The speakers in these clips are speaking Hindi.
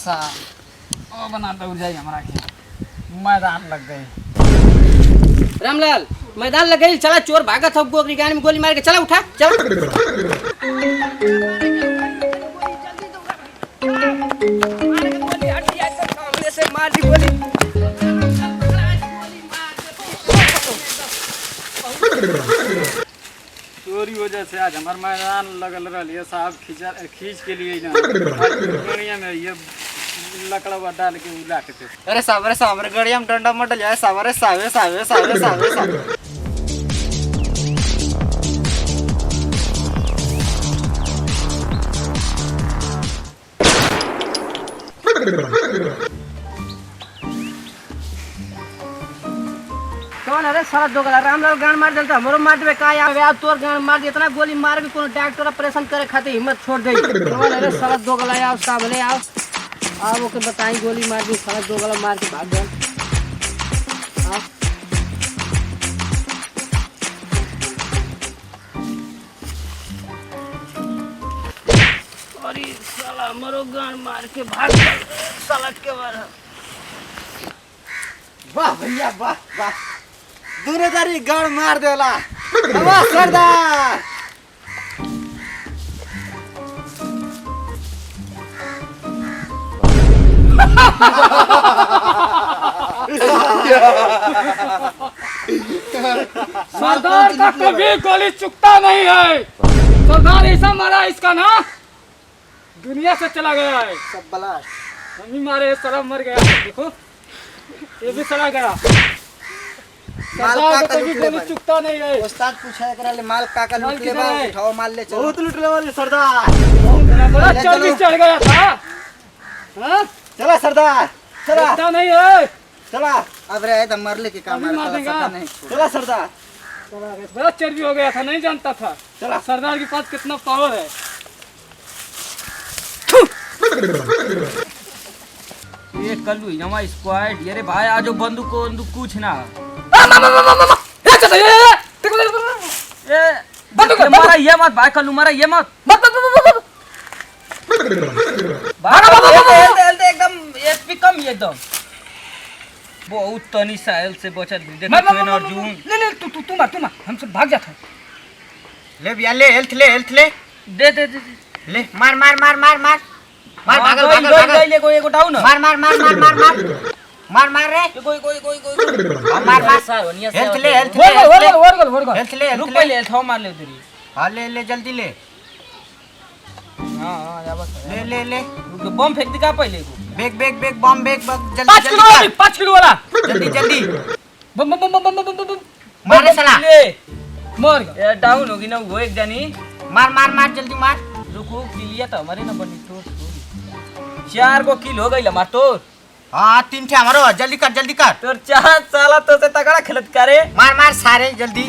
सा ओ बनाता उड़ जाए हमारा खेल। मैदान लग गए। रामलाल मैदान लग गई, चला चोर भागा था गोली गाड़ी में गोली मार के, चला उठा चल। चोरी वजह से आज हमार मैदान लगल रहा साहब खींच के लिए ना गड़िया में ये लकड़ा डाल के उला के। अरे साहब हमारे गड़िया में डंडा मत डलिया साहब। अरे सावे कौन? अरे साला दो गला रामलाल गान मार देता हमरो मार देबे का यार तोर गान मार दे। इतना गोली मार के कोनो डॉक्टर ऑपरेशन करे खातिर हिम्मत छोड़ दे। कौन? अरे साला दो गला आओ सामने आओ आओ ओके बताई गोली मार दी। साला दो गला मार के भाग गया। आओ अरे साला हमरो गान मार के भाग गया साला के बार। वाह भैया वाह वाह, दूरदारी गाड़ मार देला। वाह सरदार। सरदार का कभी गोली चुकता नहीं है। सरदार ऐसा मारा इसका ना दुनिया से चला गया है। सब बलाश हम ही मारे साला मर गया। देखो ये भी चला गया। सरदार का कभी गोली चुकता नहीं है। उस्ताद पूछा करा ले माल का लूट ले बा, उठाओ माल ले चलो। बहुत लूटने वाले सरदार, बड़ा चर्बी चढ़ गया था। हाँ चला सरदार चला। चुकता नहीं है। चला अब रहे तो मरले के काम मार देगा। चला सरदार। बड़ा चर्बी हो गया था, नहीं जानता था। चला सरदार के पास कितना पावर है। ये कल्लू हमारा स्क्वाड ये रे भाई आजो बंदूक कुछ ना मारा ये मत भाई कल्लू मारा ये मत एकदम ये पिकम एकदम बहुत तनी साइल से बचत देखो अर्जुन नहीं तू मार हमसे भाग जाता। ले बिया ले हेल्थ ले दे ले मार भागल ले कोई एगो डाउन मार रे कोई मार हेल्थ ले रुक पहले हेल्थ मार ले तेरी। हां ले जल्दी ले। हां आवा ले रुक बम फेंक दे का पहले को बेग बम जल्दी 5 किलो वाला जल्दी बम मार रे साला मर गया। ये डाउन होगी ना वो एक जानी। मार जल्दी मार। रुको किलिया तो हमारे ना बनी तो 4 को किल हो गई लमा तो। हां 3 थे हमारो जल्दी कर तोर 4 साला तो से तगड़ा खेलत करे। मार सारे जल्दी।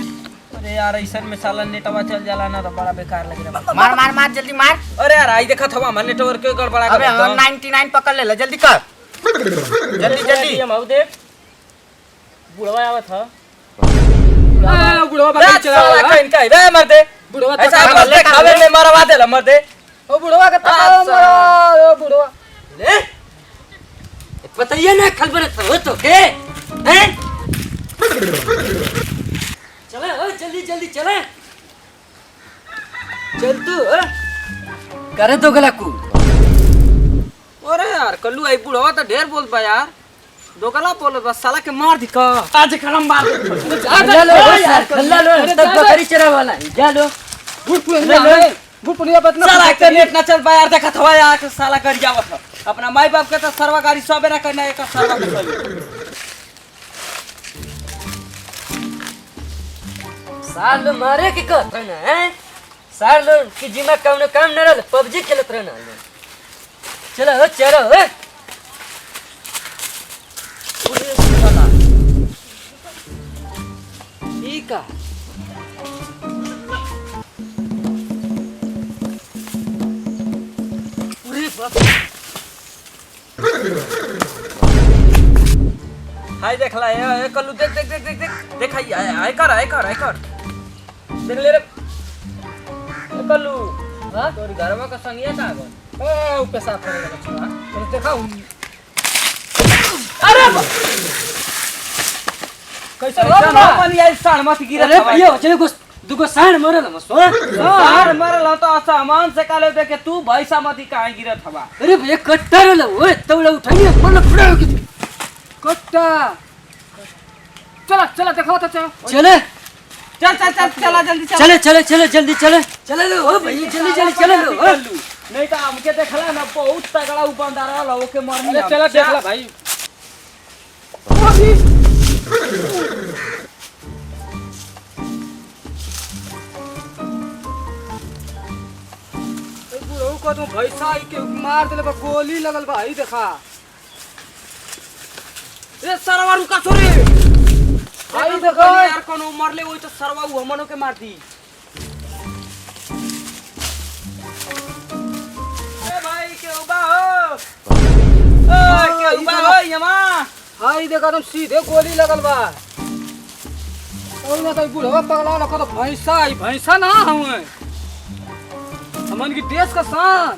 अरे यार ऐसा में साला नेटवा चल जाला ना तो बड़ा बेकार लग रहा। मार जल्दी मार। अरे यार आई देखा था हमारे नेटवर्क के गड़बड़ा अबे 99 पकड़ ले जल्दी कर जल्दी हम आउ देख बुढ़वा आवत था। बुढ़वा बाकी चला साला कहीं का बे मर दे बुढ़वा ऐसा बल्ले खावे में मरवा दे मर दे। ओ बुढ़वा का ओ बुढ़वा ले बताइए ना खल बने था तो के हैं चले ओ जल्दी चले चल तू करे दो गला को। अरे यार कल्लू आई बुढ़वा तो ढेर बोल पा यार दो गला बोल बस साला के मार दी का आज खलम मार दे। जा लो यार खल्ला लो तब बकरी चरा वाला जा लो बुढ़िया बतना साला के नेट ना चल पा यार देखा था यार साला कर जावत अपना माई बाप के तो सरवा गाड़ी सबे ना करना एक सरवा के साल मारे के कहत रहना है साल की जिम्मा कौनो काम न रहल पबजी खेलत रहना। चलो साला ई का पूरी बात हाय देख ला ये कल्लू देख आय कर देख ले रे कल्लू हां तोरी घरवा का संगिया का ए ऊ पेशाब करे लगा छोरा तो देखा कैसे ना पानी आई साण मत गिरा अरे भैया चले को दुगो साण मरल हम सो साण मरल तो सामान से काले देखे तू भैसा मती काहे गिरत हवा अरे भैया कट्टा रे ओए तौला उठाई मन फुड़ा के कट्टा चला चला देखो तो चले चल चल चल चला जल्दी चल चले चले चले जल्दी चले चले लो ओ भैया जल्दी जल्दी चले लो ओ। नहीं तो हमके देखला ना बहुत तगड़ा उपंदार वाला ओके मरनी अरे चला देख ला भाई बुढ़ऊ को तो भैसा के मार देले बा गोली लगल बा ई देखा ए सरवा रुका छोरे आई देखो यार कोनो मरले वही तो सरवा उ हमनो के मार दी ए भाई के उबा हो ए के उबा हो यमा हां ई देखा तुम सीधे गोली लगल बा और ना तो बुढ़वा पगला लखो तो भैंसा ना हूं हमन की देश का शान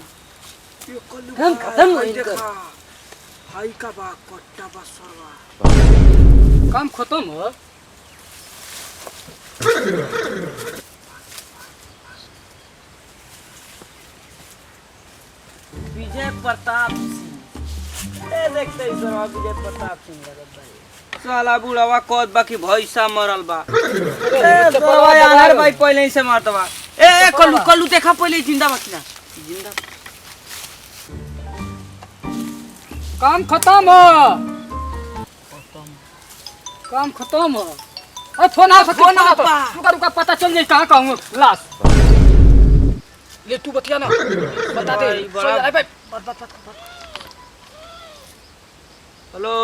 हम खत्म हो इनकर भाई का बा कट्टा बा सरवा काम खत्म हो विजय प्रताप सिंह ए देखते ही सरवा विजय प्रताप सिंह लगत बा साला बुढ़ावा कोद बाकी भैसा मरल बा ए सरवा यार भाई पहले ही से मारत बा ए कल्लू कल्लू देखा पहले जिंदा बा कि ना जिंदा काम खत्म हो काम खत्म हो अरे फोन आ फोन आ पा। रुका रुका पता चल जाए कहाँ कहूँ लाश ले तू बतिया ना बता दे भाई, बड़ा- अरे भाई बत हेलो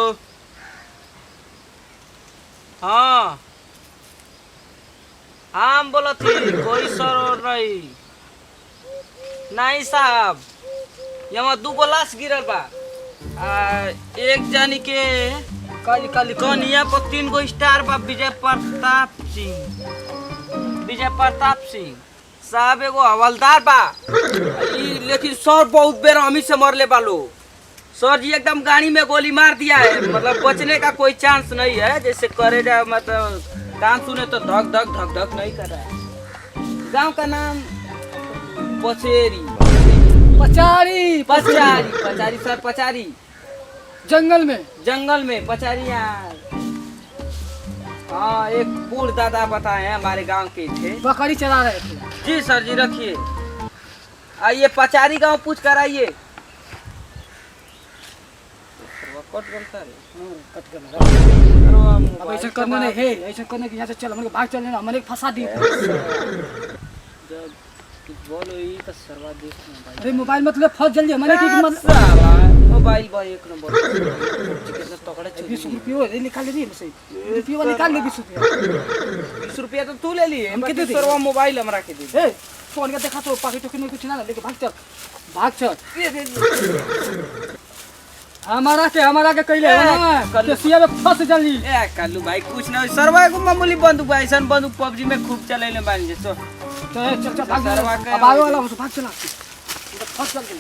हाँ हम बोला थी कोई सर और नहीं साहब यहाँ 2 गो लाश गिरल बा एक जानी के काली काली कनिया पर 3 गो स्टार बा विजय प्रताप सिंह साहब एगो हवलदार बा ई लेकिन सर बहुत बेर हमी से मरले बालो सर जी एकदम गाड़ी में गोली मार दिया है मतलब बचने का कोई चांस नहीं है जैसे करे जा मतलब कान सुने तो धक धक धक धक नहीं कर रहा है गांव का नाम पचेरी पचारी पचारी पचारी सर पचारी जंगल में पचारी यार हाँ एक बूढ़ दादा बताए हैं हमारे गांव के थे बकरी चला रहे थे जी सर जी रखिए आइए पचारी गांव पूछ कर आइए कट गलता रे कट गया अब अब ऐसा करना नहीं है ऐसा करने के यहाँ से चल हमने भाग चलने हमने फंसा दी जब बोलो ये तो सर्वा देश में भाई अरे मोबाइल मतलब फंस जल्दी हमने की मोबाइल भाई एक नंबर कितना तगड़ा 20 रुपये निकाल ले मुझसे रुपये निकाल ले 20 रुपये 20 रुपया तो तू ले लिए हम बाकी कितने सर्वा मोबाइल हमरा के दे ए फोन का देखा तो पाकिट टोकन में कुछ ना लेके भाग चल हमारा के कहले ना केसिया में फंस जल्दी ए कालू भाई कुछ ना सर्वा को मामूली बंदूक भाई सन बंदूक पबजी में खूब चलेले मान जे तो चल भाग सरवा के अब आगे वाला भाग चला फंस जल्दी